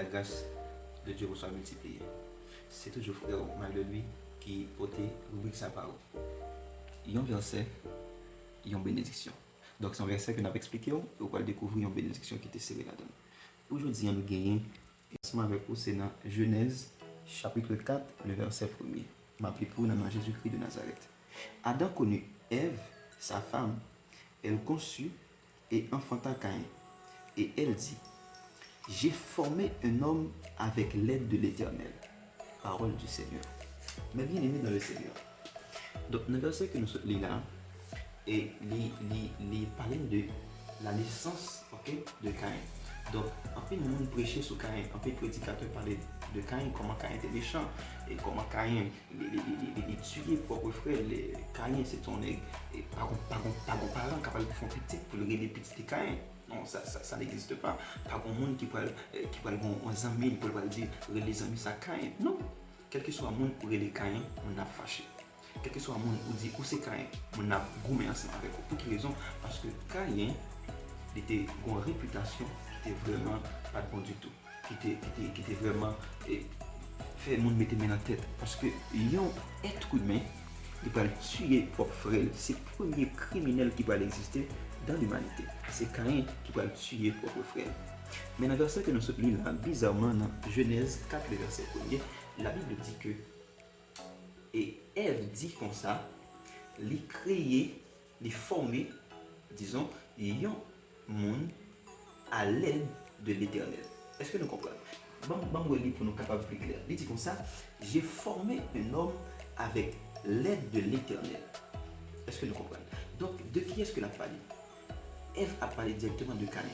grâce de Dieu vous soit multipliée. C'est toujours frère Marie-Louis qui portait rubrique sa parole. Il y a un verset, il y a une bénédiction. Donc c'est un verset que nous avons expliqué, vous allez découvrir une bénédiction qui était serrée là-dedans. Aujourd'hui, nous gagnons, ensemble avec vous, c'est dans Genèse chapitre 4, le verset 1er. M'appelez pour dans Jésus-Christ de Nazareth. Adam connut Ève, sa femme, elle conçut et enfanta Caïn. Et elle dit, j'ai formé un homme avec l'aide de l'Éternel. Parole du Seigneur. Mais bien aimé dans le Seigneur. Donc, le verset que nous lisons là, et les parler de la naissance, de Caïn. Donc, en fait, nous prêchons sur Caïn. En fait, le prédicateur parlait de Caïn, comment Caïn était méchant, et comment Caïn il tuait propre frère. Caïn, c'est ton nègre. Et par contre, parent capable de faire petit pour le les petits Caïn. Non, ça n'existe pas. Par contre, monde qui peut avoir un ami, pour dire les amis, ça Caïn. Non. Quel que soit le monde pour les Caïn, on a fâché. Quel que soit le monde qui dit où c'est Caïn, on a gommé ensemble avec eux. Pour quelle raison? Parce que Caïn était une réputation qui était vraiment pas bon du tout. Qui était vraiment fait le monde mettre dans la tête. Parce que un être humain, il va tuer propre frère. C'est le premier criminel qui va exister dans l'humanité. C'est Caïn qui va tuer propre frère. Mais dans le verset que nous lisons là, bizarrement, dans Genèse 4, le verset 1er, la Bible dit que, et Ève dit comme ça, les créer, les former, disons, un monde à l'aide de l'Éternel. Est-ce que nous comprenons? Bon, pour nous capables plus clair. Il dit comme ça, j'ai formé un homme avec l'aide de l'Éternel. Est-ce que nous comprenons? Donc, de qui est-ce que la parlé? Ève a parlé directement de Caïn.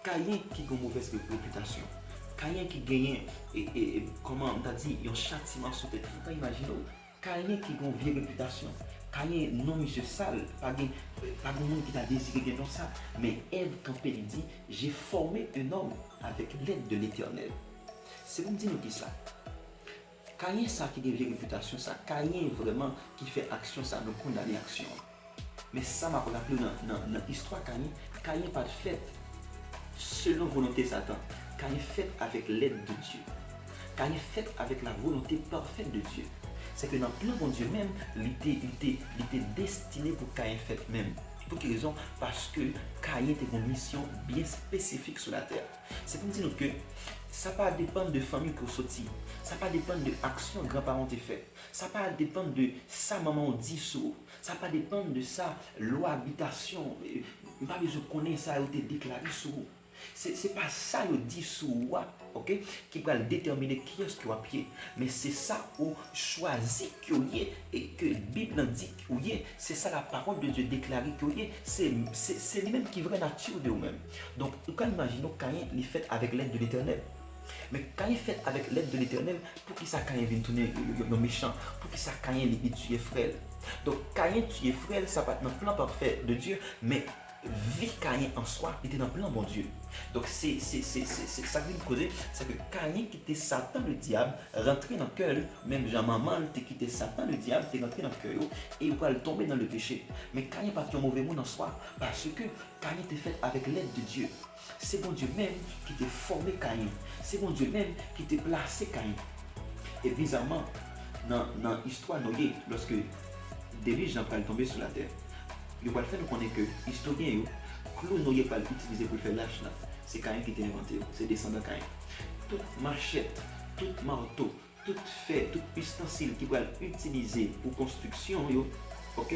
Caïn qui a une mauvaise réputation. Caïn qui gagne, comment on t'a dit, un châtiment sur tête. Vous pouvez imaginer, Caïn qui a une vieille réputation. Caïn, non, monsieur sale, pas de monde qui t'a désiré dans ça. Mais Ève, quand elle dit, j'ai formé un homme avec l'aide de l'Éternel. C'est pour me dire qui ça. Caïn, ça qui a une vieille réputation, ça. Caïn, vraiment, qui fait action, ça, nous condamner action. Mais ça m'a rappelé dans l'histoire Caïn n'est pas fait selon la volonté de Satan. Caïn est fait avec l'aide de Dieu. Caïn est fait avec la volonté parfaite de Dieu. C'est que dans le plan de Dieu même, il était destiné pour Caïn fait même. Pour quelle raison? Parce que Caïn était une mission bien spécifique sur la terre. C'est pour dire que ça ne va pas dépendre de famille pour sortir. Ça ne va pas dépendre de l'action que grands-parents ont fait. Ça ne va pas dépendre de sa maman dit sur. Ça ne va pas dépendre de sa loi habitation. Pas besoin de connaître ça a été déclaré sur. C'est pas ça le dit sur ok, qui va déterminer qui est-ce qui va pied. Mais c'est ça où choisi qu'il y ait et que la Bible dit qu'il y ait. C'est ça la parole de Dieu déclarée qu'il y ait. C'est lui-même qui est vraie nature de vous-même. Donc, quand imaginons Caïn il fait avec l'aide de l'Éternel. Mais quand il fait avec l'aide de l'Éternel, pour qui ça Caïn vient tourner le méchant, pour qui ça Caïn il tue frère. Donc Caïn tue frère, ça va être dans le plan parfait de Dieu, mais vie Caïn en soi était dans le plan bon Dieu. Donc c'est ça qui me causer, c'est que Caïn quittait Satan le diable, rentrer dans le cœur, même Jean-Maman qui quitté Satan le diable, est rentré dans le cœur et il va tomber dans le péché. Mais Caïn n'est pas un mauvais monde en soi, parce que Caïn était fait avec l'aide de Dieu. C'est bon Dieu même qui t'a formé Caïn. C'est bon Dieu même qui t'a placé Caïn. Et bizarrement, dans l'histoire noyée, lorsque des gens peuvent tomber sur la terre, il va le faire nous connaître que l'historien, Claude Noyer pas l'utiliser pour faire l'âge, c'est Caïn qui t'a inventé, c'est descendant Caïn. Toute machette, tout marteau, tout fait, tout ustensile qui va l'utiliser pour construction, ok,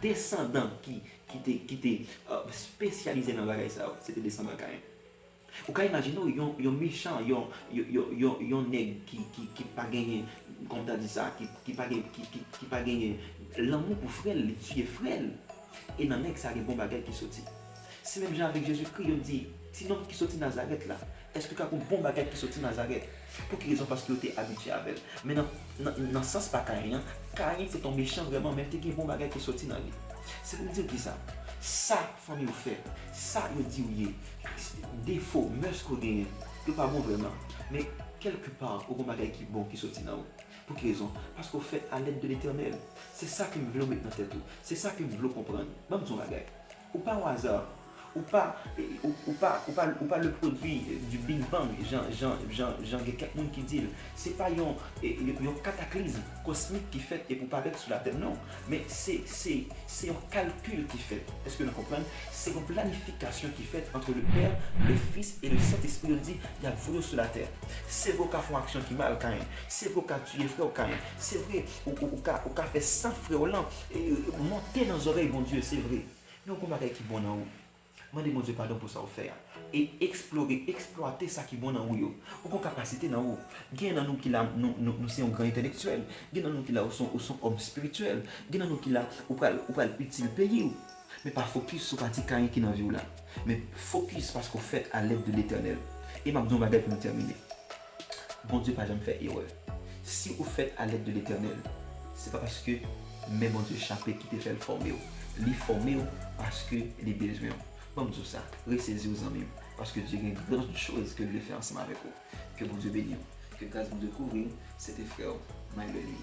descendant qui était spécialisé dans la bagaille, c'était descendant Caïn. Ou quand imaginez un méchant, un nègre qui pas gagné, comme tu as dit ça, qui pas gagné l'amour pour frère, il tue frère. Et dans le nègre, ça a des bons bagages qui sortent. Si même gens avec Jésus-Christ, il dit, sinon qui sortit Nazareth là, est-ce que tu as un bon bagage qui sortit Nazareth? Pour quelle raison? Parce qu'il était habitué avec. Mais dans le sens pas Caïn, Caïn c'est ton méchant vraiment, mais tu as un bon bagage qui sortit dans lui. C'est pour dire qui ça? Ça, famille vous fait, ça, il dit oui, défaut, meurtre qu'on gagne, c'est pas bon vraiment. Mais quelque part, au bon bagage qui est bon qui sortit dans vous. Pour quelle raison? Parce qu'on fait à l'aide de l'Éternel. C'est ça que je veux mettre dans la tête. C'est ça que je veux comprendre. Même son bagage. Ou pas au hasard. ou pas le produit du Big Bang, Jean quelqu'un qui dit, c'est pas un cataclysme cosmique qui fait et pour paraître sur la Terre, non, mais c'est un calcul qui fait. Est-ce que vous comprenez? C'est une planification qui fait entre le Père, le Fils et le Saint-Esprit. On dit, il y a voulu sur la terre. C'est vos cas font action qui mal quand même. C'est vos cas tuer frère quand même. C'est vrai, ou cas fait 100 frères là et monter dans les oreilles, bon Dieu, c'est vrai. Mais on combat qui bon en haut. Demandez mon Dieu pardon pour ça faire. Et exploiter ça qui bon en haut. Ou capacité dans haut. Gain dans nous qui là nous c'est un grand intellectuel. Gain dans nous qui là sont homme spirituel. Gain dans nous qui là ou pas utile pays. Mais pas focus sur partie qui dans vie là. Mais focus parce qu'on fait à l'aide de l'Éternel. Et m'a besoin bagage pour terminer. Bon Dieu pas jamais fait erreur. Si vous faites à l'aide de l'Éternel, c'est pas parce que mais mon Dieu chapé qui te fait le former. Il former parce que les besoins. Bon Dieu ça, ressaisir aux amis parce que Dieu a une grande chose que je vais faire ensemble avec vous. Que bon Dieu bénisse. Que grâce vous découvrir, c'était frère Maïleli.